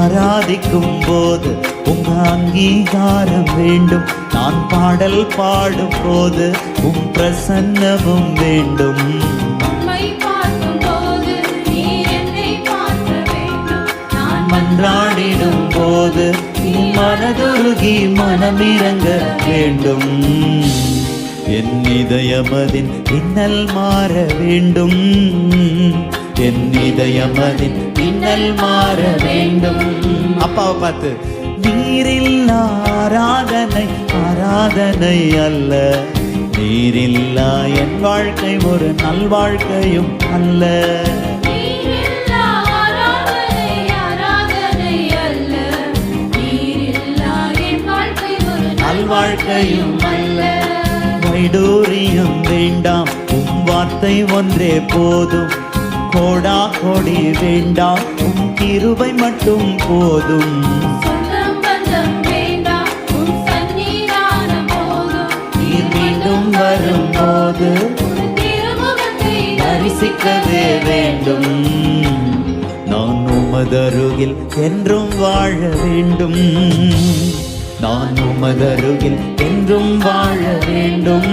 ஆராதிக்கும் போது உங்க அங்கீகாரம் வேண்டும். நான் பாடல் பாடும் போது உம் பிரசன்னமும் வேண்டும். மன்றாடிடும் போது மனதுருகி மனமிறங்க வேண்டும். என் இதயமதின் இன்னல் மாற வேண்டும். என் இதயமதின் இன்னல் மாற வேண்டும். அப்பாவை பார்த்து, நீரில்லா ஆராதனை ஆராதனை அல்ல. நீரில்லா என் வாழ்க்கை ஒரு நல்வாழ்க்கையும் அல்ல. வாழ்க்கையும் அல்ல. வைடூரியம் வேண்டாம், உம் வார்த்தை ஒன்றே போதும். கோடா கோடி வேண்டாம், உம் கிருபை மட்டும் போதும். நீர் மீண்டும் வரும்போது தரிசிக்கவே வேண்டும். நான் உமதருகில் என்றும் வாழ வேண்டும். நான் உமதருகில் என்றும் வாழ வேண்டும்.